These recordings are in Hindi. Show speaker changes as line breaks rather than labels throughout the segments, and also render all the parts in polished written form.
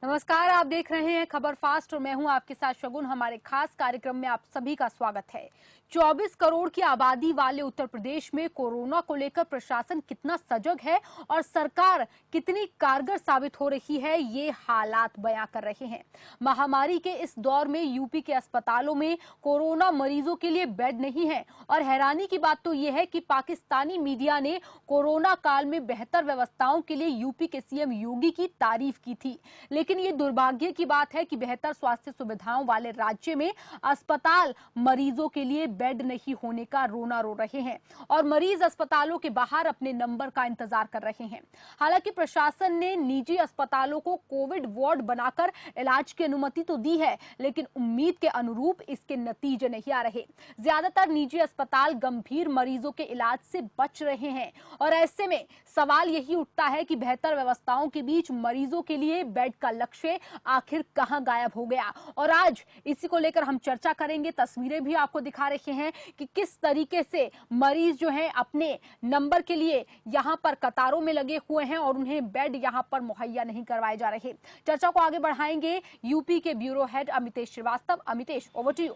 नमस्कार, आप देख रहे हैं खबर फास्ट और मैं हूं आपके साथ शगुन। हमारे खास कार्यक्रम में आप सभी का स्वागत है। 24 करोड़ की आबादी वाले उत्तर प्रदेश में कोरोना को लेकर प्रशासन कितना सजग है और सरकार कितनी कारगर साबित हो रही है, ये हालात बयां कर रहे हैं। महामारी के इस दौर में यूपी के अस्पतालों में कोरोना मरीजों के लिए बेड नहीं है और हैरानी की बात तो यह है कि पाकिस्तानी मीडिया ने कोरोना काल में बेहतर व्यवस्थाओं के लिए यूपी के सीएम योगी की तारीफ की थी। लेकिन ये दुर्भाग्य की बात है कि बेहतर स्वास्थ्य सुविधाओं वाले राज्य में अस्पताल मरीजों के लिए बेड नहीं होने का रोना रो रहे हैं और मरीज अस्पतालों के बाहर अपने नंबर का इंतजार कर रहे हैं। हालांकि प्रशासन ने निजी अस्पतालों को कोविड वार्ड बनाकर इलाज की अनुमति तो दी है, लेकिन उम्मीद के अनुरूप इसके नतीजे नहीं आ रहे। ज्यादातर निजी अस्पताल गंभीर मरीजों के इलाज से बच रहे हैं और ऐसे में सवाल यही उठता है कि बेहतर व्यवस्थाओं के बीच मरीजों के लिए बेड का लक्ष्य आखिर कहां गायब हो गया। और आज इसी को लेकर हम चर्चा करेंगे। तस्वीरें भी आपको दिखा रहे हैं कि किस तरीके से मरीज जो हैं अपने नंबर के लिए यहां पर कतारों में लगे हुए हैं और उन्हें बेड यहां पर मुहैया नहीं करवाए जा रहे। चर्चा को आगे बढ़ाएंगे यूपी के bureau head Amitesh Srivastava. Amitesh, over to you.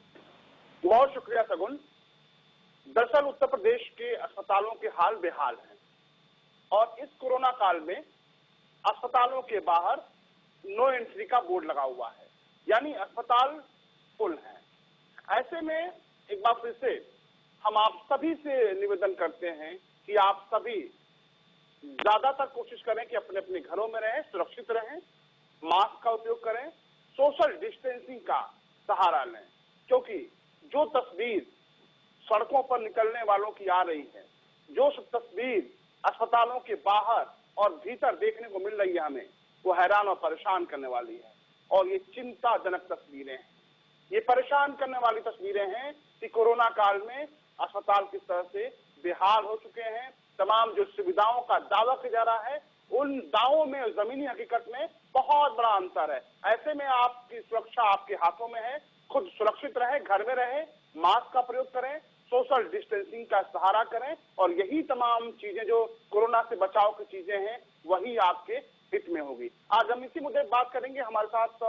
बहुत शुक्रिया सगुन। दरअसल उत्तर प्रदेश के अस्पतालों के हाल बेहाल हैं और इस कोरोना काल में अस्पतालों के बाहर नो एंट्री का बोर्ड लगा हुआ है, यानी अस्पताल फुल है। ऐसे में एक बार फिर से हम आप सभी से निवेदन करते हैं कि आप सभी ज्यादातर कोशिश करें कि अपने अपने घरों में रहें, सुरक्षित रहें, मास्क का उपयोग करें, सोशल डिस्टेंसिंग का सहारा लें, क्योंकि जो तस्वीर सड़कों पर निकलने वालों की आ रही है, जो तस्वीर अस्पतालों के बाहर और भीतर देखने को मिल रही है हमें, वो हैरान और परेशान करने वाली है। और ये चिंताजनक तस्वीरें हैं, ये परेशान करने वाली तस्वीरें हैं कि कोरोना काल में अस्पताल किस तरह से बेहाल हो चुके हैं। तमाम जो सुविधाओं का दावा किया जा रहा है, उन दावों में जमीनी हकीकत में बहुत बड़ा अंतर है। ऐसे में आपकी सुरक्षा आपके हाथों में है। खुद सुरक्षित रहे, घर में रहे, मास्क का प्रयोग करें, सोशल डिस्टेंसिंग का सहारा करें और यही तमाम चीजें जो कोरोना से बचाव की चीजें हैं, वही आपके हित में होगी। आज हम इसी मुद्दे पर बात करेंगे। हमारे साथ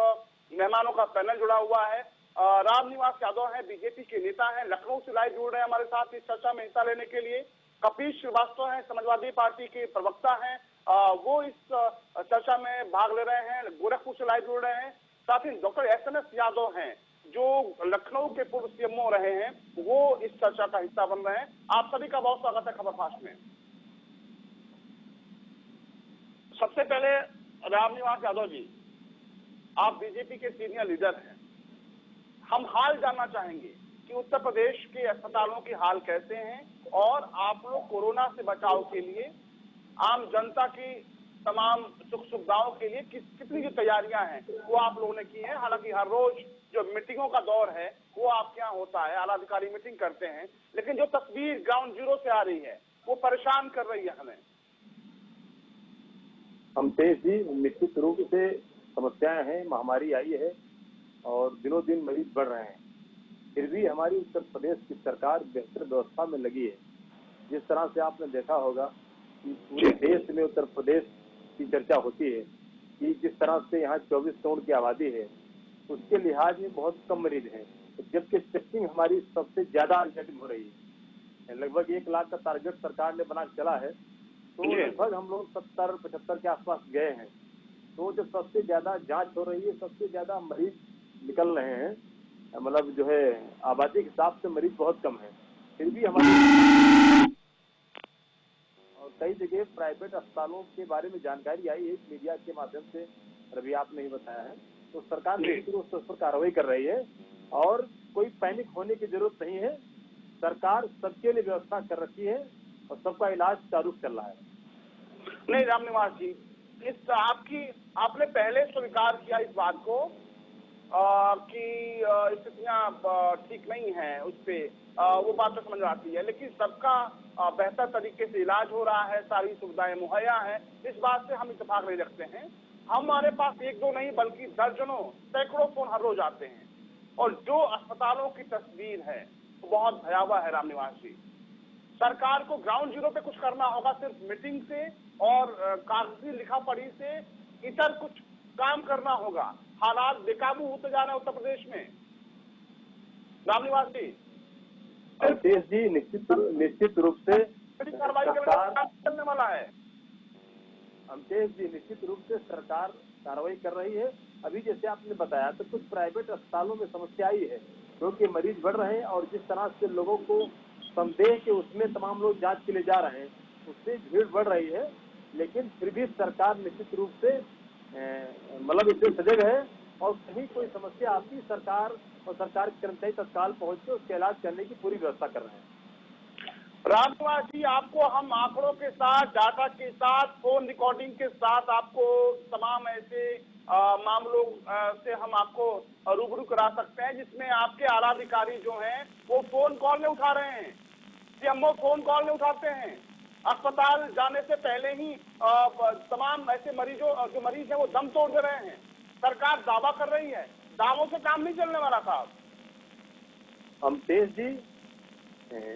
मेहमानों का पैनल जुड़ा हुआ है। रामनिवास यादव हैं, बीजेपी के नेता हैं, लखनऊ से लाइव जुड़ रहे हैं हमारे साथ इस चर्चा में हिस्सा लेने के लिए। कपीश श्रीवास्तव हैं, समाजवादी पार्टी के प्रवक्ता हैं, वो इस चर्चा में भाग ले रहे हैं, गोरखपुर से लाइव जुड़ रहे हैं। साथ ही डॉक्टर एसएनएस यादव हैं, जो लखनऊ के पूर्व सीएमओ रहे हैं, वो इस चर्चा का हिस्सा बन रहे हैं। आप सभी का बहुत स्वागत है खबर फास्ट में। सबसे पहले रामनिवास यादव जी, आप बीजेपी के सीनियर लीडर हैं, हम हाल जानना चाहेंगे कि उत्तर प्रदेश के अस्पतालों के हाल कैसे हैं और आप लोग कोरोना से बचाव के लिए आम जनता की तमाम सुख सुविधाओं के लिए कितनी जो तैयारियां हैं वो आप लोगों ने की हैं। हालांकि हर रोज जो मीटिंगों का दौर है वो आपके यहाँ होता है, आला अधिकारी मीटिंग करते हैं, लेकिन जो तस्वीर ग्राउंड जीरो से आ रही है वो परेशान कर रही है हमें।
अमितेश जी, निश्चित रूप से समस्याएं हैं, महामारी आई है और दिनों दिन मरीज बढ़ रहे हैं। फिर भी हमारी उत्तर प्रदेश की सरकार बेहतर व्यवस्था में लगी है। जिस तरह से आपने देखा होगा कि पूरे देश में उत्तर प्रदेश की चर्चा होती है कि जिस तरह से यहाँ 24 करोड़ की आबादी है, उसके लिहाज में बहुत कम मरीज हैं, जबकि टेस्टिंग हमारी सबसे ज्यादा नेगेटिव हो रही है। लगभग 1 लाख का टारगेट सरकार ने बना चला है, तो लगभग हम लोग 70-75 के आसपास गए हैं। तो जो सबसे ज्यादा जांच हो रही है, सबसे ज्यादा मरीज निकल रहे हैं, मतलब जो है आबादी के हिसाब से मरीज बहुत कम है। फिर भी हमारी और कई जगह प्राइवेट अस्पतालों के बारे में जानकारी आई है मीडिया के माध्यम से, अभी आपने ही बताया है, तो सरकार निश्चित रूप से उस पर कार्रवाई कर रही है और कोई पैनिक होने की जरूरत नहीं है। सरकार सबके लिए व्यवस्था कर रखी है और सबका इलाज चालू चल रहा है।
नहीं रामनिवास जी, इस आपने पहले स्वीकार किया इस बात को कि स्थितियां ठीक नहीं है, उस पे वो बात तो समझ आती है, लेकिन सबका बेहतर तरीके से इलाज हो रहा है, सारी सुविधाएं मुहैया हैं, इस बात से हम इत्तेफाक नहीं रखते हैं। हमारे पास एक दो नहीं बल्कि दर्जनों सैकड़ों फोन हर रोज आते हैं और जो अस्पतालों की तस्वीर है वो बहुत भयावह है। रामनिवास जी, सरकार को ग्राउंड जीरो पे कुछ करना होगा, सिर्फ मीटिंग से और कागजी लिखा पढ़ी से इतर कुछ काम करना होगा। हालात बेकाबू होते जा रहे हैं उत्तर प्रदेश में। रामनिवास जी,
अवधेश जी, निश्चित रूप से
कार्रवाई करने का काम चलने वाला है।
अवधेश जी, निश्चित रूप से सरकार कार्रवाई कर रही है। अभी जैसे आपने बताया तो कुछ प्राइवेट अस्पतालों में समस्या आई है, क्योंकि मरीज बढ़ रहे हैं और जिस तरह से लोगों को संदेह के उसमें तमाम लोग जांच के लिए जा रहे हैं, उससे भीड़ बढ़ रही है। लेकिन फिर भी सरकार निश्चित रूप से मतलब इससे सजग है और कहीं कोई समस्या आती, सरकार और सरकार के कर्मचारी तत्काल पहुंच के उसका इलाज करने की पूरी व्यवस्था कर रहे हैं।
रामनिवास जी, आपको हम आंकड़ों के साथ, डाटा के साथ, फोन रिकॉर्डिंग के साथ आपको तमाम ऐसे मामलों से हम आपको रूबरू करा सकते हैं जिसमें आपके आला अधिकारी जो हैं वो फोन कॉल नहीं उठा रहे हैं, सीएमओ फोन कॉल नहीं उठाते हैं। अस्पताल जाने से पहले ही तमाम ऐसे जो मरीज हैं वो दम तोड़ दे रहे हैं। सरकार दावा कर रही है, दावों से काम नहीं चलने वाला साहब।
अमतेश जी,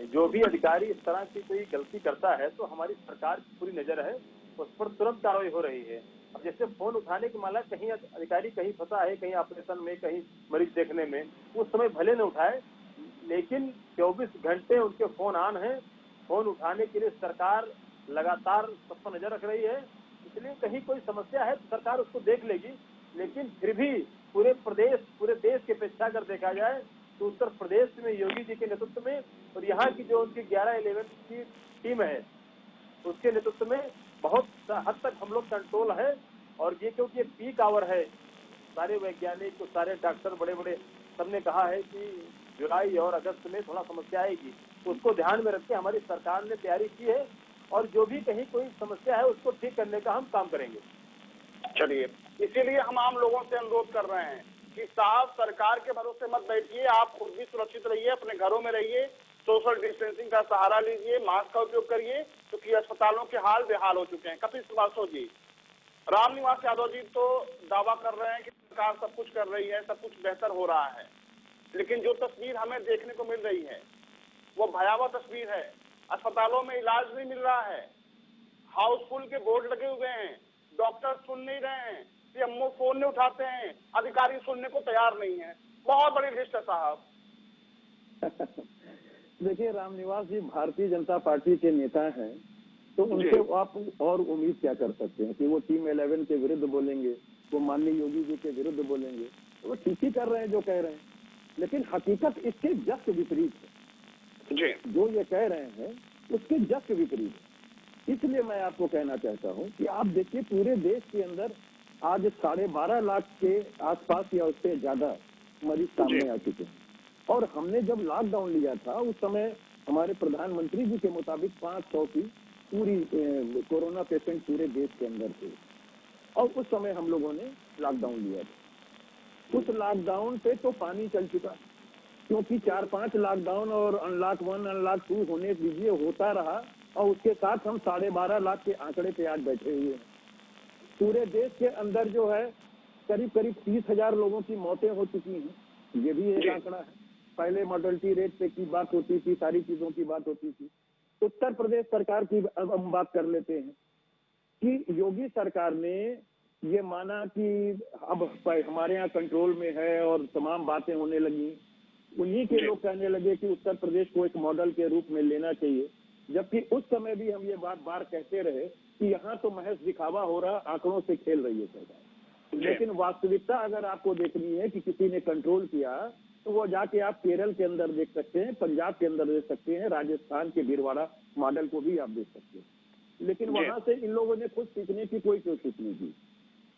जो भी अधिकारी इस तरह की कोई गलती करता है तो हमारी सरकार की पूरी नजर है, उस पर तुरंत कार्रवाई हो रही है। अब जैसे फोन उठाने की माला, कहीं अधिकारी कहीं फंसा है, कहीं ऑपरेशन में, कहीं मरीज देखने में, उस समय भले न उठाए, लेकिन 24 घंटे उनके फोन ऑन है। फोन उठाने के लिए सरकार लगातार सब पर नजर रख रही है। इसलिए कहीं कोई समस्या है तो सरकार उसको देख लेगी। लेकिन फिर भी पूरे देश के अपेक्षा अगर देखा जाए तो उत्तर प्रदेश में योगी जी के नेतृत्व में और यहाँ की जो उनकी 11-11 की टीम है उसके नेतृत्व में बहुत हद तक हम लोग कंट्रोल है। और ये क्योंकि ये पीक आवर है, सारे वैज्ञानिक तो सारे डॉक्टर बड़े बड़े सबने कहा है कि जुलाई और अगस्त में थोड़ा समस्या आएगी, उसको ध्यान में रख के हमारी सरकार ने तैयारी की है और जो भी कहीं कोई समस्या है उसको ठीक करने का हम काम करेंगे।
चलिए, इसीलिए हम आम लोगों से अनुरोध कर रहे हैं कि साहब, सरकार के भरोसे मत बैठिए, आप खुद भी सुरक्षित रहिए, अपने घरों में रहिए, सोशल डिस्टेंसिंग का सहारा लीजिए, मास्क का उपयोग करिए, क्योंकि अस्पतालों के हाल बेहाल हो चुके हैं। कपिल श्रीवास्तव जी, रामनिवास यादव जी तो दावा कर रहे हैं कि सरकार सब कुछ कर रही है, सब कुछ बेहतर हो रहा है, लेकिन जो तस्वीर हमें देखने को मिल रही है वो भयावह तस्वीर है। अस्पतालों में इलाज नहीं मिल रहा है, हाउसफुल के बोर्ड लगे हुए हैं, डॉक्टर सुन नहीं रहे हैं, सीएमओ फोन नहीं उठाते हैं, अधिकारी सुनने को तैयार नहीं है। बहुत बड़ी लिस्ट है साहब।
देखिए रामनिवास जी भारतीय जनता पार्टी के नेता हैं, तो उनसे आप और उम्मीद क्या कर सकते हैं कि वो टीम 11 के विरुद्ध बोलेंगे, वो माननीय योगी जी के विरुद्ध बोलेंगे। तो वो ठीक ही कर रहे हैं जो कह रहे हैं, लेकिन हकीकत इसके जस्ट विपरीत है। जो ये कह रहे हैं उसके जस्ट विपरीत है। इसलिए मैं आपको कहना चाहता हूं कि आप देखिए पूरे देश के अंदर आज 12.5 लाख के आसपास या उससे ज्यादा मरीज सामने आ चुके हैं। और हमने जब लॉकडाउन लिया था उस समय हमारे प्रधानमंत्री जी के मुताबिक 500 की पूरी कोरोना पेशेंट पूरे देश के अंदर थे और उस समय हम लोगों ने लॉकडाउन लिया था। उस लॉकडाउन पे तो पानी चल चुका, क्योंकि 4-5 लॉकडाउन और अनलॉक 1 अनलॉक 2 होने दीजिए होता रहा और उसके साथ हम 12.5 लाख के आंकड़े पे आज बैठे हुए हैं। पूरे देश के अंदर जो है करीब 30,000 लोगों की मौतें हो चुकी हैं, ये भी एक आंकड़ा है। पहले मॉर्टलिटी रेट पे की बात होती थी, सारी चीजों की बात होती थी। उत्तर प्रदेश सरकार की अब हम बात कर लेते हैं कि योगी सरकार ने ये माना कि अब हमारे यहाँ कंट्रोल में है और तमाम बातें होने लगी। उन्हीं के लोग कहने लगे कि उत्तर प्रदेश को एक मॉडल के रूप में लेना चाहिए, जबकि उस समय भी हम ये बार कहते रहे कि यहाँ तो महज दिखावा हो रहा, आंकड़ों से खेल रही है सरकार। लेकिन वास्तविकता अगर आपको देखनी है कि किसी ने कंट्रोल किया तो वो जाके आप केरल के अंदर देख सकते हैं, पंजाब के अंदर देख सकते हैं, राजस्थान के भीलवाड़ा मॉडल को भी आप देख सकते हैं। लेकिन वहां से इन लोगों ने खुद सीखने की कोई कोशिश नहीं की।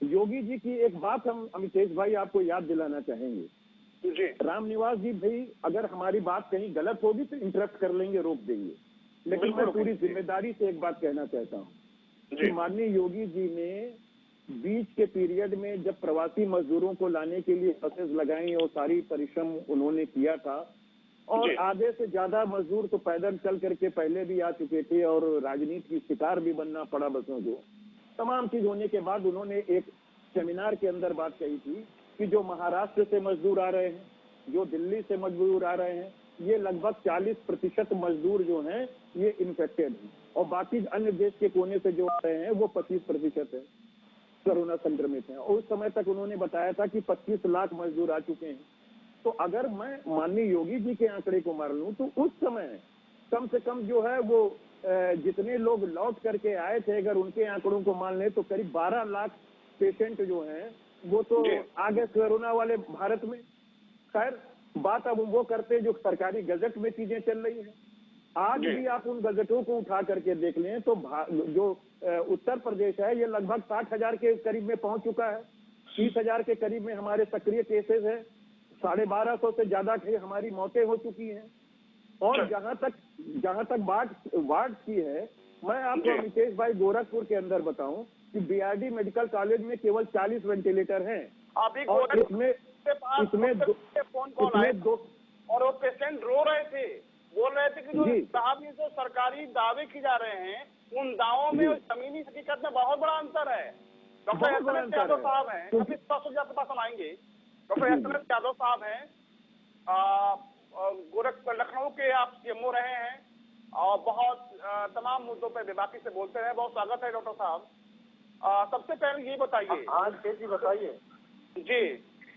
योगी जी की एक बात हम अमितेश भाई आपको याद दिलाना चाहेंगे। रामनिवास जी भाई, अगर हमारी बात कहीं गलत होगी तो इंटरप्ट कर लेंगे, रोक देंगे, लेकिन मैं पूरी जिम्मेदारी से एक बात कहना चाहता हूँ कि माननीय योगी जी ने बीच के पीरियड में जब प्रवासी मजदूरों को लाने के लिए बसेस लगाई और सारी परिश्रम उन्होंने किया था, और आधे से ज्यादा मजदूर तो पैदल चल करके पहले भी आ चुके थे और राजनीति की शिकार भी बनना पड़ा बसों को। तमाम चीज होने के बाद उन्होंने एक सेमिनार के अंदर बात कही थी कि जो महाराष्ट्र से मजदूर आ रहे हैं, जो दिल्ली से मजदूर आ रहे हैं, ये लगभग 40% मजदूर जो हैं ये इन्फेक्टेड हैं और बाकी अन्य देश के कोने से जो आ रहे हैं वो 25% है। कोरोना संक्रमित हैं, और उस समय तक उन्होंने बताया था कि 25 लाख मजदूर आ चुके हैं। तो अगर मैं माननीय योगी जी के आंकड़े को मान लूं तो उस समय कम से कम जो है वो जितने लोग लौट करके आए थे, अगर उनके आंकड़ों को मान ले तो करीब 12 लाख पेशेंट जो हैं वो तो आ गए कोरोना वाले भारत में। खैर, बात अब वो करते जो सरकारी गजट में चीजें चल रही हैं। आज भी आप उन गजटों को उठा करके देख लें तो जो उत्तर प्रदेश है ये लगभग 60,000 के करीब में पहुंच चुका है। 30,000 के करीब में हमारे सक्रिय केसेस है। 1250 से ज्यादा हमारी मौतें हो चुकी हैं। और जहां तक वार्ड की है, मैं आपको अमितेश भाई गोरखपुर के अंदर बताऊं कि बीआरडी मेडिकल कॉलेज में केवल 40 वेंटिलेटर हैं। और इसमें दो
और वो पेशेंट रो रहे थे, बोल रहे थे कि जो साहब ये जो सरकारी दावे की जा रहे हैं उन दावों में और जमीनी हकीकत में बहुत बड़ा अंतर है। डॉक्टर एस यादव साहब हैं, अभी आपके पास हम आएंगे। डॉक्टर एस यादव साहब हैं, गोरखपुर लखनऊ के आप सीएमओ रहे हैं और बहुत तमाम मुद्दों पर बेबाकी से बोलते हैं। बहुत स्वागत है डॉक्टर साहब। सबसे पहले ये बताइए।
जी बताइए
जी,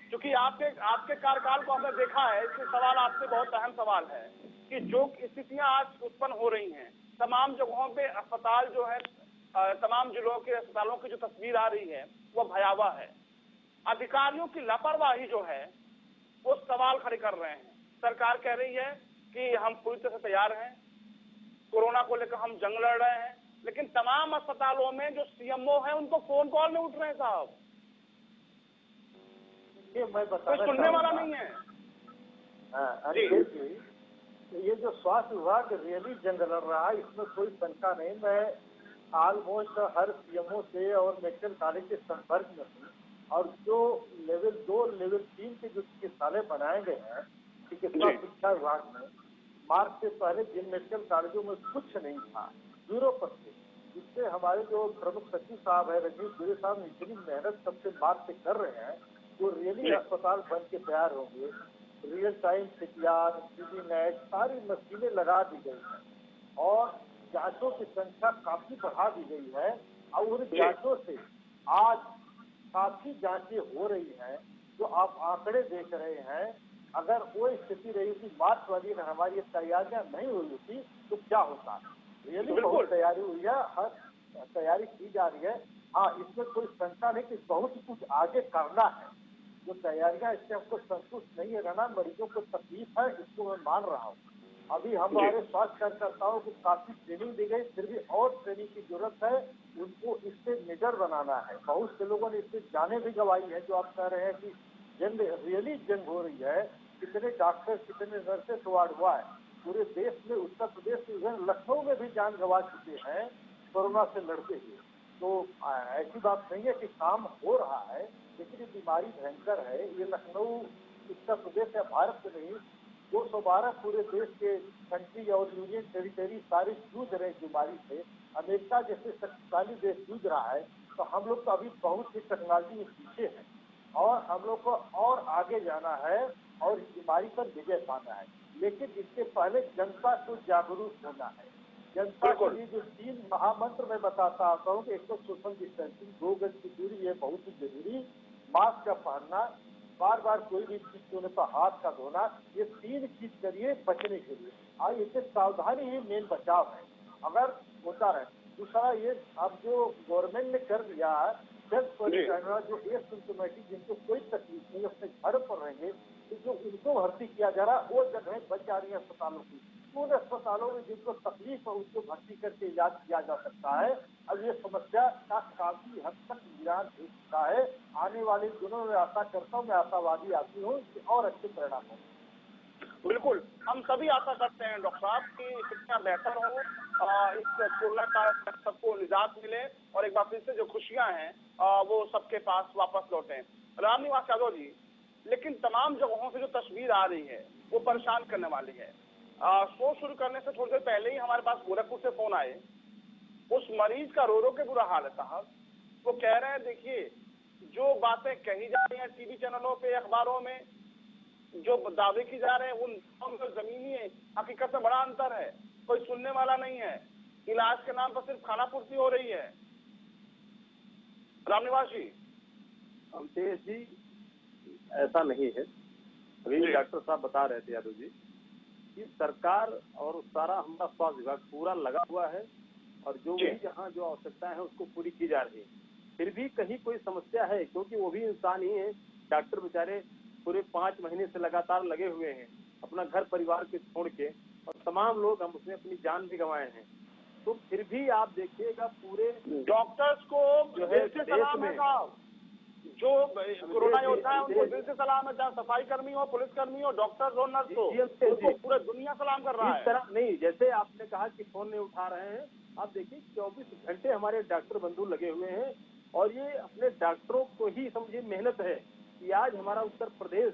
क्योंकि आपके कार्यकाल को हमने देखा है, इसलिए सवाल आपसे बहुत अहम सवाल है कि जो स्थितियां आज उत्पन्न हो रही हैं, तमाम जगहों पे अस्पताल जो है, तमाम जिलों के अस्पतालों की जो तस्वीर आ रही है वो भयावह है। अधिकारियों की लापरवाही जो है वो सवाल खड़े कर रहे हैं। सरकार कह रही है कि हम पूरी तरह से तैयार हैं, कोरोना को लेकर हम जंग लड़ रहे हैं, लेकिन तमाम अस्पतालों में जो सीएमओ है उनको फोन कॉल नहीं उठ रहे हैं साहब।
ये मैं
कोई सुनने वाला नहीं है।
ये जो स्वास्थ्य विभाग रियली जंग लड़ रहा है, इसमें कोई शंका नहीं। मैं ऑलमोस्ट हर सीएमओ से और मेडिकल कॉलेज के संपर्क में हूँ, और जो लेवल 2 लेवल 3 के जो चिकित्सालय बनाए गए हैं चिकित्सा शिक्षा विभाग में, मार्च से पहले जिन मेडिकल कॉलेजों में कुछ नहीं था, 0%, जिससे हमारे जो प्रमुख सचिव साहब है रजनीश दुबे साहब इतनी मेहनत सबसे मार्च से कर रहे हैं, जो रियली अस्पताल बन के तैयार होंगे। रियल टाइम सीपीआर, सीबीनेट, सारी मशीनें लगा दी गई हैं और जांचों की संख्या काफी बढ़ा दी गई है। और उन जांचों से आज काफी जांचें हो रही हैं। जो आप आंकड़े देख रहे हैं, अगर वो स्थिति रही थी मार्च वाली, अगर हमारी तैयारियां नहीं हुई होती तो क्या होता। रियली बहुत तैयारी हुई है, हर तैयारी की जा रही है। हाँ, इसमें कोई शंका नहीं कि बहुत कुछ आगे करना है। जो तैयारियां, इससे हमको संतुष्ट नहीं है रहना, मरीजों को तकलीफ है, इसको मैं मान रहा हूँ। अभी हमारे स्वास्थ्य कार्यकर्ताओं को काफी ट्रेनिंग दी गई, फिर भी और ट्रेनिंग की जरूरत है। उनको इससे निडर बनाना है। बहुत से लोगों ने इससे जाने भी गंवाई है। जो आप कह रहे हैं कि जंग रियली जंग हो रही है, कितने डॉक्टर कितने नर्सेस वार्ड हुआ है पूरे देश में। उत्तर प्रदेश में लखनऊ में भी जान गंवा चुके हैं कोरोना से लड़ते हुए। तो ऐसी बात नहीं है कि काम हो रहा है, लेकिन ये बीमारी भयंकर है। ये लखनऊ उत्तर प्रदेश या भारत में नहीं, 212 पूरे देश के कंट्री और यूनियन टेरिटरी सारे जूझ रहे बीमारी से। अमेरिका जैसे शक्तिशाली देश जूझ रहा है, तो हम लोग तो अभी बहुत सी टेक्नोलॉजी में पीछे हैं और हम लोग को और आगे जाना है और इस बीमारी पर विजय पाना है। लेकिन इससे पहले जनता को जागरूक होना है। जनता के लिए जो 3 महामंत्र मैं बताता आता हूँ कि एक तो सोशल डिस्टेंसिंग, 2 गज की दूरी, ये बहुत ही जरूरी, मास्क का पहनना, बार बार कोई भी चीज होने पर हाथ का धोना, ये 3 चीज करिए बचने के लिए। और इससे सावधानी ही मेन बचाव है, अगर होता रहे। दूसरा ये अब जो गवर्नमेंट ने कर दिया है, सेल्फ क्वारंटाइन, जो एसिम्प्टोमेटिक जिनको कोई तकलीफ नहीं, अपने घर पर रहेंगे, तो जो उनको भर्ती किया जा रहा है वो जगह बच जा रही है अस्पतालों की। उन अस्पतालों में जिनको तकलीफ है उसको भर्ती करके इलाज किया जा सकता है। अब ये समस्या का काफी हद तक निदान हो चुका है। आने वाले दिनों में आशा करता हूँ, मैं आशावादी आदमी हूँ कि और अच्छे परिणाम हो।
बिल्कुल, हम सभी आशा करते हैं डॉक्टर साहब की स्थितियां बेहतर हो, इस कोरोना का सबको निजात मिले और एक बार फिर से जो खुशियां हैं वो सबके पास वापस लौटे। रामनिवास यादव जी, लेकिन तमाम जगहों से जो तस्वीर आ रही है वो परेशान करने वाली है। शो शुरू करने से थोड़ी देर पहले ही हमारे पास गोरखपुर से फोन आए, उस मरीज का रो रो के बुरा हाल है साहब। वो कह रहे हैं देखिए जो बातें कही जा रही हैं टीवी चैनलों पे, अखबारों में, जो दावे की जा रहे हैं, उन जमीनी हकीकत में बड़ा अंतर है। कोई सुनने वाला नहीं है। इलाज के नाम पर सिर्फ खाना पूर्ति हो रही है। रामनिवास जी।
अमितेश जी, ऐसा नहीं है। अभी डॉक्टर साहब बता रहे थे यादव जी कि सरकार और सारा हमारा स्वास्थ्य विभाग पूरा लगा हुआ है और जो भी जहाँ जो आवश्यकताएं हैं उसको पूरी की जा रही है। फिर भी कहीं कोई समस्या है, क्योंकि वो भी इंसान ही है। डॉक्टर बेचारे पूरे 5 महीने से लगातार लगे हुए हैं अपना घर परिवार के छोड़ के, और तमाम लोग हम उसमें अपनी जान भी गंवाए हैं। तो फिर भी आप देखिएगा पूरे
डॉक्टर्स को
जो है
दिल से
देश
सलाम है
में
साहब, जो कोरोना योद्धा है उनको दिल से सलाम है, चाहे सफाई कर्मी हो, पुलिसकर्मी हो, डॉक्टर्स हो, नर्स हो, उनको पूरे दुनिया सलाम कर रहा
इस
है।
तरह नहीं, जैसे आपने कहा कि फोन नहीं उठा रहे हैं, आप देखिए 24 घंटे हमारे डॉक्टर बंधु लगे हुए हैं और ये अपने डॉक्टरों को ही समझिए मेहनत है कि आज हमारा उत्तर प्रदेश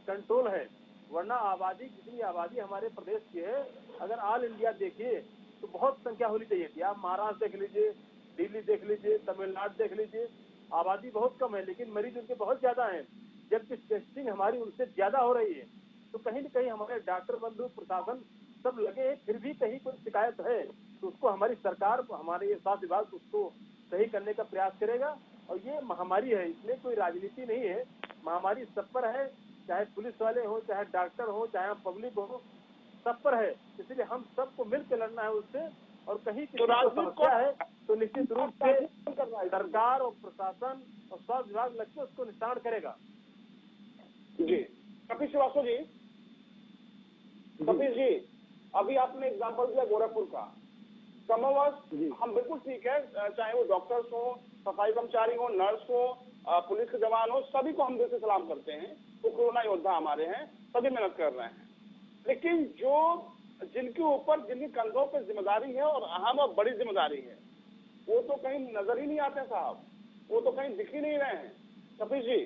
कंट्रोल है। वरना आबादी, जितनी आबादी हमारे प्रदेश की है, अगर ऑल इंडिया देखिए तो बहुत संख्या होनी चाहिए थी। आप महाराष्ट्र देख लीजिए, दिल्ली देख लीजिए, तमिलनाडु देख लीजिए, आबादी बहुत कम है लेकिन मरीज उनके बहुत ज्यादा हैं, जबकि टेस्टिंग हमारी उनसे ज्यादा हो रही है। तो कहीं न कहीं हमारे डॉक्टर बंधु, प्रशासन सब लगे हैं, फिर भी कहीं कोई शिकायत है तो उसको हमारी सरकार, हमारे ये स्वास्थ्य विभाग उसको सही करने का प्रयास करेगा। और ये महामारी है, इसमें कोई राजनीति नहीं है, महामारी सब पर है, चाहे पुलिस वाले हो, चाहे डॉक्टर हो, चाहे पब्लिक हो, सब पर है। इसलिए हम सबको मिलकर लड़ना है उससे। और कहीं किसी को समस्या है तो निश्चित रूप से सरकार और प्रशासन और स्वास्थ्य विभाग लगकर उसको निस्तारण करेगा।
जी कपिल श्रीवास्तव जी, कपिल जी, अभी आपने एग्जांपल दिया गोरखपुर का। कमोबेश हम बिल्कुल ठीक है, चाहे वो डॉक्टर्स हो, सफाई कर्मचारी हो, नर्स हो, पुलिस के जवान हो, सभी को हम दिल से सलाम करते हैं। वो कोरोना योद्धा हमारे हैं, सभी मेहनत कर रहे हैं। लेकिन जो जिनके ऊपर, जिनके कंधों पर जिम्मेदारी है और अहम और बड़ी जिम्मेदारी है, वो तो कहीं नजर ही नहीं आते साहब, वो तो कहीं दिख ही नहीं रहे हैं। कपिल जी।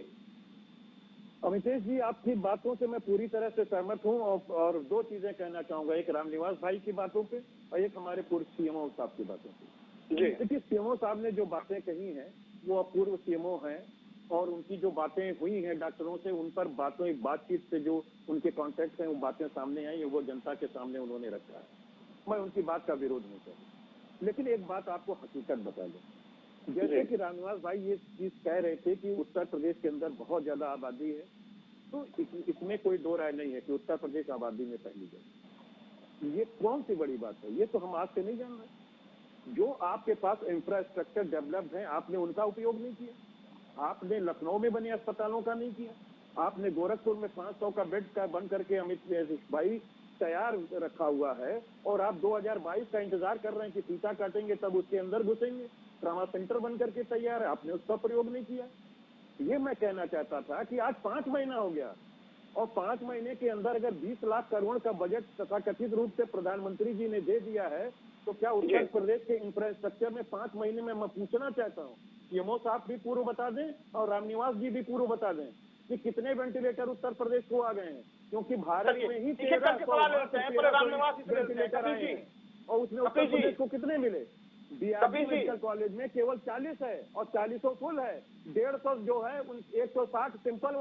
अमितेश जी, आपकी बातों से मैं पूरी तरह से सहमत हूं और दो चीजें कहना चाहूंगा, एक रामनिवास भाई की बातों पे और एक हमारे पूर्व सीएमओ साहब की बातों पे। देखिए, सीएमओ साहब ने जो बातें कही हैं वो पूर्व सीएमओ हैं और उनकी जो बातें हुई हैं डॉक्टरों से, उन पर बातचीत से जो उनके कॉन्टेक्ट हैं वो बातें सामने आई, वो जनता के सामने उन्होंने रखा है। मैं उनकी बात का विरोध नहीं करता, लेकिन एक बात आपको हकीकत बता दूं, जैसे कि रामनिवास भाई ये चीज कह रहे थे कि उत्तर प्रदेश के अंदर बहुत ज्यादा आबादी है, तो इसमें कोई दो राय नहीं है कि उत्तर प्रदेश आबादी में पहली जगह। ये कौन सी बड़ी बात है, ये तो हम आज से नहीं जान रहे। जो आपके पास इंफ्रास्ट्रक्चर डेवलप्ड है आपने उनका उपयोग नहीं किया, आपने लखनऊ में बने अस्पतालों का नहीं किया, आपने गोरखपुर में 500 का बेड का बन करके अमित भाई तैयार रखा हुआ है और आप 2022 का इंतजार कर रहे हैं कि फीता काटेंगे तब उसके अंदर घुसेंगे। ट्रामा सेंटर बन करके तैयार है, आपने उसका प्रयोग नहीं किया। ये मैं कहना चाहता था कि आज 5 महीना हो गया और 5 महीने के अंदर अगर 20 लाख करोड़ का बजट तथा कथित रूप से प्रधानमंत्री जी ने दे दिया है, तो क्या उत्तर प्रदेश के इंफ्रास्ट्रक्चर में 5 महीने में, मैं पूछना चाहता हूँ, सीएमओ साहब भी पूर्व बता दें और रामनिवास जी भी पूर्व बता दें कि कितने वेंटिलेटर उत्तर प्रदेश को आ गए हैं, क्योंकि भारत में ही 1300 वेंटिलेटर आए हैं और उसमें उत्तर प्रदेश को कितने मिले? बीआरडी मेडिकल कॉलेज में केवल 40 है और 40 फुल है, 150 जो है 160 सिंपल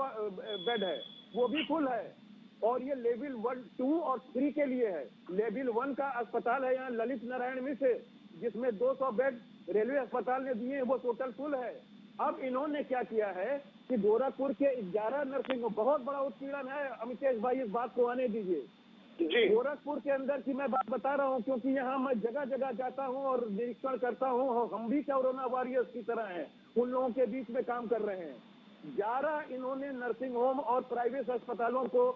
बेड है वो भी फुल है। और ये लेवल 1, 2 और 3 के लिए है। लेवल 1 का अस्पताल है यहाँ ललित नारायण मिश्र, जिसमें 200 बेड रेलवे अस्पताल ने दिए हैं, वो टोटल फुल है। अब इन्होंने क्या किया है कि गोरखपुर के 11 नर्सिंग होम, बहुत बड़ा उत्पीड़न है अमितेश भाई, इस बात को आने दीजिए। गोरखपुर के अंदर की मैं बात बता रहा हूँ क्योंकि यहाँ मैं जगह जगह जाता हूँ और निरीक्षण करता हूँ, हम भी कोरोना वॉरियर्स की तरह हैं, उन लोगों के बीच में काम कर रहे हैं। 11 इन्होंने नर्सिंग होम और प्राइवेट अस्पतालों को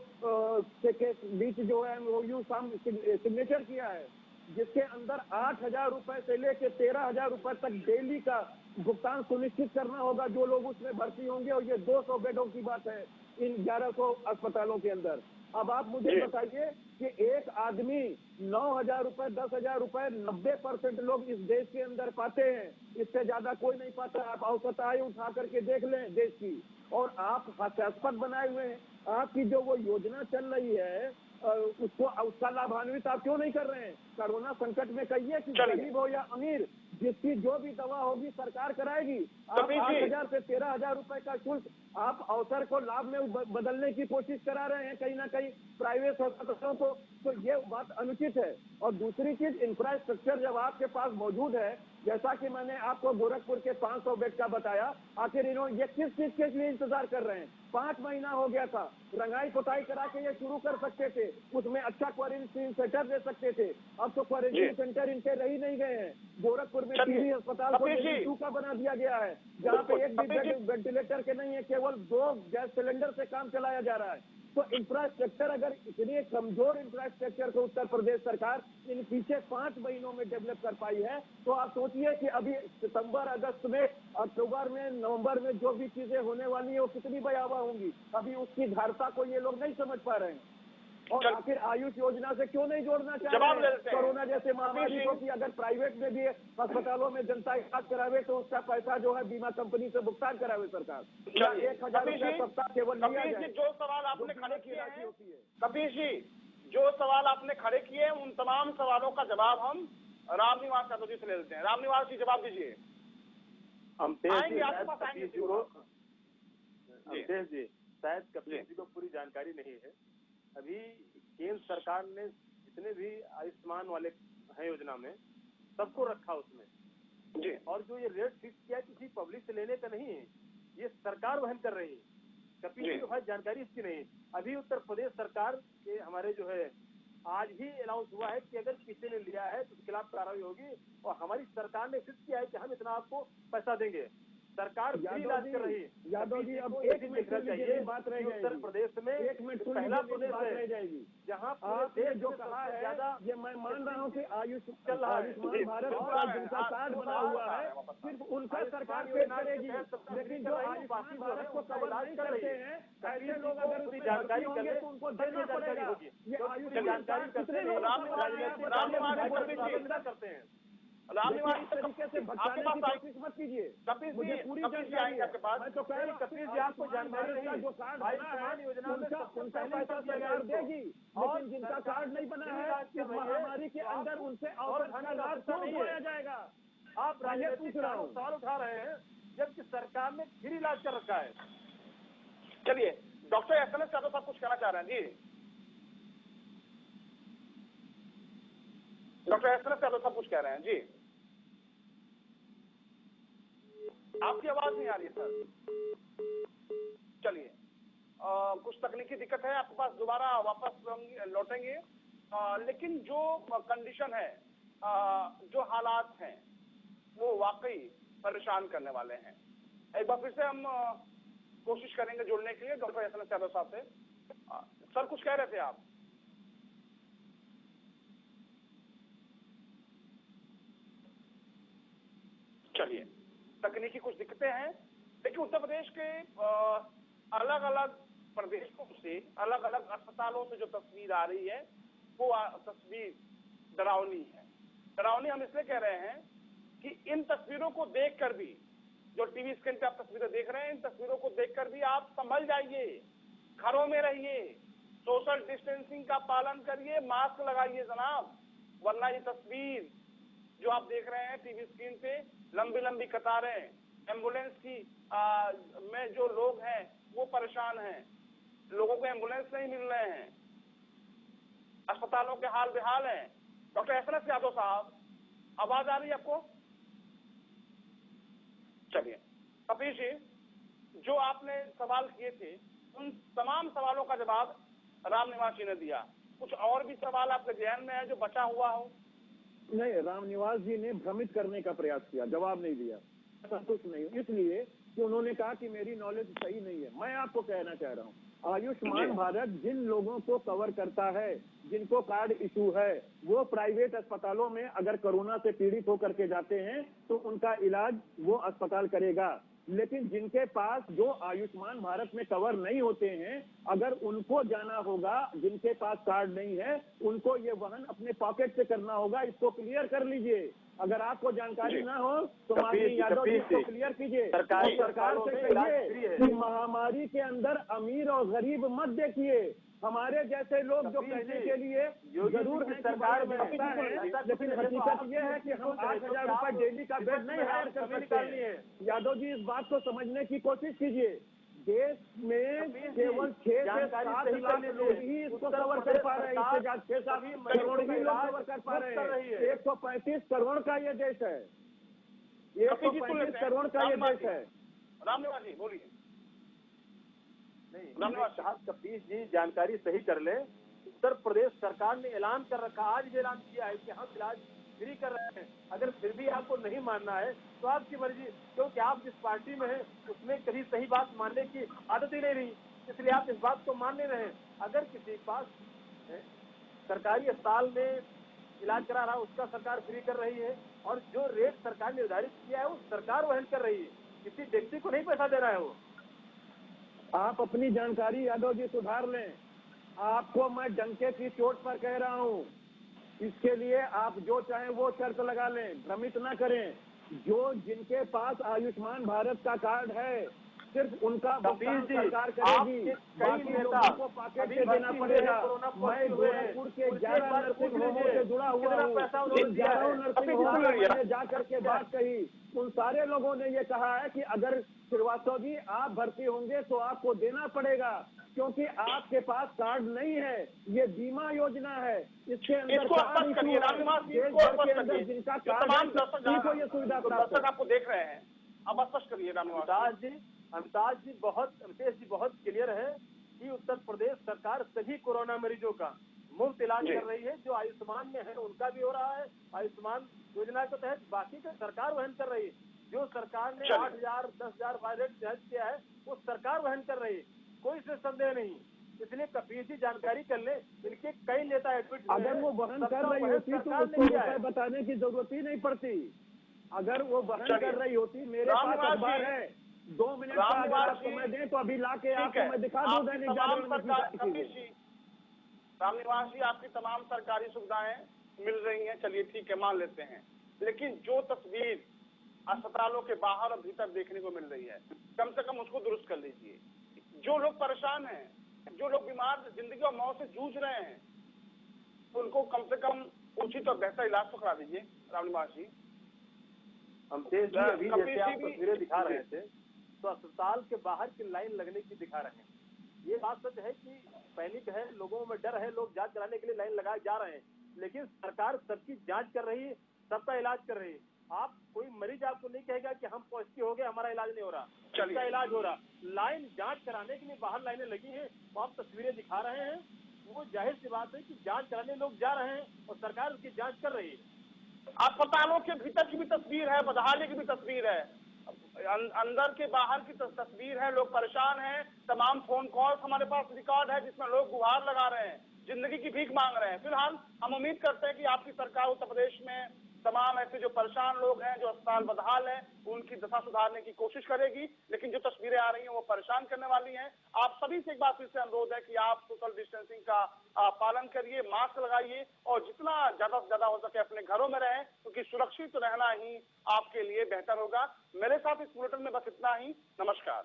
के बीच जो है वो सिग्नेचर किया है, जिसके अंदर 8,000 रुपए से लेकर 13,000 रुपए तक डेली का भुगतान सुनिश्चित करना होगा जो लोग उसमें भर्ती होंगे, और ये 200 बेडों की बात है इन 1100 अस्पतालों के अंदर। अब आप मुझे बताइए कि एक आदमी 9,000 रुपए, 10,000 रुपए 90% लोग इस देश के अंदर पाते हैं, इससे ज्यादा कोई नहीं पाता। आप औसत आय उठा करके देख लें देश की, और आप हास्यास्पद बनाए हुए हैं। आपकी जो वो योजना चल रही है उसका लाभान्वित आप क्यों नहीं कर रहे हैं? कोरोना संकट में कहिए कि गरीब हो या अमीर, जिसकी जो भी दवा होगी सरकार कराएगी। आप 8,000 से 13,000 रुपए का शुल्क आप अवसर को लाभ में बदलने की कोशिश करा रहे हैं कहीं ना कहीं प्राइवेट अस्पतालों को, तो ये बात अनुचित है। और दूसरी चीज, इंफ्रास्ट्रक्चर जब आपके पास मौजूद है जैसा कि मैंने आपको गोरखपुर के 500 बेड का बताया, आखिर इन्होंने ये किस चीज के लिए इंतजार कर रहे हैं? 5 महीना हो गया था, रंगाई पुताई करा के ये शुरू कर सकते थे, उसमें अच्छा क्वारंटीन सेंटर दे सकते थे। अब तो क्वारंटीन सेंटर इनके रह ही नहीं गए हैं। गोरखपुर में टीबी अस्पताल को लेवल 2 का बना दिया गया है, जहाँ पे एक भी वेंटिलेटर के नहीं है, केवल 2 गैस सिलेंडर से काम चलाया जा रहा है। तो इंफ्रास्ट्रक्चर, अगर इतने कमजोर इंफ्रास्ट्रक्चर को उत्तर प्रदेश सरकार इन पीछे 5 महीनों में डेवलप कर पाई है, तो आप सोचिए कि अभी सितंबर, अगस्त में, अक्टूबर में, नवंबर में जो भी चीजें होने वाली है वो कितनी भयावह होंगी। अभी उसकी धारता को ये लोग नहीं समझ पा रहे हैं। और आखिर आयुष योजना से क्यों नहीं जोड़ना चाह रहे हैं कोरोना जैसे महामारी को, कि अगर प्राइवेट में भी अस्पतालों में जनता इलाज करावे तो उसका पैसा जो है बीमा कंपनी से भुगतान करावे सरकार, 1000 रुपया सप्ताह केवल लिया जाए।
जो सवाल आपने खड़े किए हैं कपीश जी, जो सवाल आपने खड़े किए हैं, उन तमाम सवालों का जवाब हम रामनिवास यादव जी से ले लेते हैं। रामनिवास जी, जवाब दीजिए।
जी, शायद कपिल जी को पूरी जानकारी नहीं है। अभी केंद्र सरकार ने जितने भी आयुष्मान वाले हैं योजना में, सबको रखा उसमें जी। और जो ये रेट फिक्स किया है किसी पब्लिक से लेने का नहीं है, ये सरकार वहन कर रही है। कपिल जी को भाई जानकारी इसकी नहीं। अभी उत्तर प्रदेश सरकार के हमारे जो है आज ही अनाउंस हुआ है कि अगर किसी ने लिया है तो उसके खिलाफ कार्रवाई होगी, और हमारी सरकार ने फिक्स किया है कि हम इतना आपको पैसा देंगे। सरकार फ्री इलाज कर रही है।
यादव जी, अब एक मिनट चाहिए, बात रह जाएगी
उत्तर प्रदेश में,
एक मिनट पहला प्रदेश रह जाएगी जहाँ आपने जो कहा है, ये मैं मान रहा हूँ कि आयुष्मान भारत का जिनका कार्ड बना हुआ है सिर्फ उनका सरकार पे करेगी, लेकिन जो आयुष्मान भारत को कवर नहीं करते हैं ऐसे लोग अगर उसकी जानकारी होंगे तो उनको देना पड़ेगा। ये आयुष्मान कार्ड कितने लोग करते हैं?
रामनिवास
तरीके से भटकाने की कोशिश मत कीजिए। मुझे पूरी जानकारी है। मैं तो कह रहा हूँ कपिल जी, आपको जानकारी नहीं, जो कार्ड बना है उनका पैसा सरकार देगी, लेकिन जिनका कार्ड नहीं बना है इस महामारी के अंदर उनसे औसत का लाभ क्यों खोया जाएगा?
आप राजनीतिक सवाल उठा रहे हैं जबकि सरकार ने फ्री इलाज कर रखा है।
चलिए, डॉक्टर एसएनएस यादव साहब कुछ कहना चाह रहे हैं जी। डॉक्टर एसएनएस यादव साहब कुछ कह रहे हैं जी। आपकी आवाज नहीं आ रही है सर। चलिए, कुछ तकनीकी दिक्कत है, आपके पास दोबारा वापस लौटेंगे। लेकिन जो कंडीशन है, जो हालात हैं, वो वाकई परेशान करने वाले हैं। एक बार फिर से हम कोशिश करेंगे जुड़ने के लिए डॉक्टर एसएनएस यादव साहब से। सर, कुछ कह रहे थे आप? चलिए, तकनीकी कुछ दिक्कतें हैं, लेकिन उत्तर प्रदेश के अलग अलग प्रदेशों से, अलग अलग अस्पतालों से जो तस्वीर आ रही है वो तस्वीर डरावनी है। डरावनी हम इसलिए कह रहे हैं कि इन तस्वीरों को देखकर भी, जो टीवी स्क्रीन पे आप तस्वीरें देख रहे हैं, इन तस्वीरों को देखकर भी आप संभल जाइए, घरों में रहिए, सोशल डिस्टेंसिंग का पालन करिए, मास्क लगाइए जनाब, वरना ये तस्वीर जो आप देख रहे हैं टीवी स्क्रीन पे, लंबी लंबी कतारें, एम्बुलेंस की में जो लोग हैं वो परेशान हैं, लोगों को एम्बुलेंस नहीं मिल रहे हैं, अस्पतालों के हाल बेहाल हैं। डॉक्टर एसएनएस यादव साहब, आवाज आ रही है आपको? चलिए, कपिल जी, जो आपने सवाल किए थे उन तमाम सवालों का जवाब रामनिवास जी ने दिया। कुछ और भी सवाल आपके ध्यान में है जो बचा हुआ हो?
नहीं, रामनिवास जी ने भ्रमित करने का प्रयास किया, जवाब नहीं दिया, संतुष्ट नहीं, इसलिए कि उन्होंने कहा कि मेरी नॉलेज सही नहीं है। मैं आपको कहना चाह रहा हूँ, आयुष्मान भारत जिन लोगों को कवर करता है, जिनको कार्ड इशू है, वो प्राइवेट अस्पतालों में अगर कोरोना से पीड़ित होकर के जाते हैं तो उनका इलाज वो अस्पताल करेगा। लेकिन जिनके पास, जो आयुष्मान भारत में कवर नहीं होते हैं, अगर उनको जाना होगा, जिनके पास कार्ड नहीं है, उनको ये वहन अपने पॉकेट से करना होगा। इसको क्लियर कर लीजिए। अगर आपको जानकारी ना हो तो माननीय यादव जी इसको क्लियर कीजिए। सरकार से कहिए कि महामारी के अंदर अमीर और गरीब मत देखिए। हमारे जैसे लोग जो कहने के लिए जरूर है सरकार में लगता है, लेकिन हकीकत ये है कि हम 8000 रुपए डेली का बेड नहीं हायर कर सकते हैं। यादव जी, इस बात को समझने की कोशिश कीजिए। देश में केवल 6 से 7 लाख लोग ही इसको कवर कर पा रहे हैं, इससे ज्यादा 6-7 करोड़ ही लोग कवर कर पा रहे हैं। 135 करोड़ का ये देश है। 135 करोड़ का ये देश है।
रामनिवास जी बोलिए।
नहीं,
रामनिवास
साहब कपीश जी जानकारी सही कर ले। उत्तर प्रदेश सरकार ने ऐलान कर रखा, आज भी ऐलान किया है कि हम इलाज फ्री कर रहे हैं। अगर फिर भी आपको नहीं मानना है तो आपकी मर्जी, क्योंकि आप जिस पार्टी में हैं उसमें कभी सही बात मानने की आदत ही नहीं रही, इसलिए आप इस बात को मान नहीं रहे। अगर किसी के पास सरकारी अस्पताल में इलाज करा रहा है उसका सरकार फ्री कर रही है, और जो रेट सरकार निर्धारित किया है वो सरकार वहन कर रही है, किसी व्यक्ति को नहीं पैसा दे रहा है वो।
आप अपनी जानकारी यादव जी सुधार लें। आपको मैं डंके की चोट पर कह रहा हूं, इसके लिए आप जो चाहें वो शर्त लगा लें, भ्रमित ना करें। जो जिनके पास आयुष्मान भारत का कार्ड है सिर्फ उनका भुगतान सरकार करेगी, बाकी लोगों को पॉकेट से देना पड़ेगा। मैं गोरखपुर के 11 नर्सिंग होमों से जुड़ा हुआ हूँ, उन 11 नर्सिंग होमों में मैंने जा करके बात कही, उन सारे लोगों ने ये कहा है कि अगर श्रीवास्तव जी आप भर्ती होंगे तो आपको देना पड़ेगा, क्योंकि आपके पास कार्ड नहीं है। ये बीमा योजना है, इसके अंदर कार्ड इशू है। देश भर के अंदर जिनका कार्ड है उसी को ये सुविधा प्राप्त है।
आपको देख रहे हैं, अब स्पष्ट करिए रामनिवास जी।
अमिताभ जी बहुत क्लियर है कि उत्तर प्रदेश सरकार सभी कोरोना मरीजों का मुफ्त इलाज कर रही है। जो आयुष्मान में है उनका भी हो रहा है, आयुष्मान योजना के तहत बाकी का सरकार वहन कर रही है। जो सरकार ने 8,000 10,000 वायरस जांच किया है वो सरकार वहन कर रही है, कोई इसमें संदेह नहीं। इसलिए कपीश जी जानकारी कर ले, इनके कई नेता एडमिट,
अगर वो वहन कर रही होती तो उसको रुपए बताने की जरूरत ही नहीं पड़ती। अगर वो वहन कर रही होती, मेरे पास अखबार है, 2 मिनट का अगर आप समय दें तो अभी ला के आपको मैं दिखा दूं दैनिक जागरण में।
रामनिवास जी आपकी तमाम सरकारी सुविधाएं मिल रही हैं, चलिए ठीक है मान लेते हैं, लेकिन जो तस्वीर अस्पतालों के बाहर और भीतर देखने को मिल रही है कम से कम उसको दुरुस्त कर लीजिए। जो लोग परेशान हैं, जो लोग बीमार जिंदगी और मौत से जूझ रहे हैं, उनको कम से कम उचित और बेहतर इलाज तो करा दीजिए। रामनिवास जी
हम अभी जैसे आप तस्वीरें दिखा रहे थे तो अस्पताल के बाहर की लाइन लगने की दिखा रहे हैं। ये बात सच है कि पैनिक है, लोगों में डर है, लोग जांच कराने के लिए लाइन लगाए जा रहे हैं, लेकिन सरकार सबकी जांच कर रही है, सबका इलाज कर रही है। आप कोई मरीज आपको नहीं कहेगा कि हम पॉजिटिव हो गए हमारा इलाज नहीं हो रहा, सबका इलाज हो रहा। लाइन जांच कराने के लिए बाहर लाइनें लगी हैं, तो आप तस्वीरें दिखा रहे हैं, वो जाहिर सी बात है कि जांच कराने लोग जा रहे हैं और सरकार उसकी जांच कर रही है।
अस्पतालों के भीतर की भी तस्वीर है, बदहाली की भी तस्वीर है, अंदर के बाहर की तस्वीर है। लोग परेशान हैं, तमाम फोन कॉल्स हमारे पास रिकॉर्ड है जिसमें लोग गुहार लगा रहे हैं, जिंदगी की भीख मांग रहे हैं। फिलहाल हम उम्मीद करते हैं कि आपकी सरकार उत्तर प्रदेश में तमाम ऐसे जो परेशान लोग हैं, जो अस्पताल बदहाल हैं, उनकी दशा सुधारने की कोशिश करेगी। लेकिन जो तस्वीरें आ रही हैं वो परेशान करने वाली हैं। आप सभी से एक बार फिर से अनुरोध है कि आप सोशल डिस्टेंसिंग का पालन करिए, मास्क लगाइए और जितना ज्यादा से ज्यादा हो सके अपने घरों में रहें, क्योंकि सुरक्षित रहना ही आपके लिए बेहतर होगा। मेरे साथ इस बुलेटिन में बस इतना ही। नमस्कार।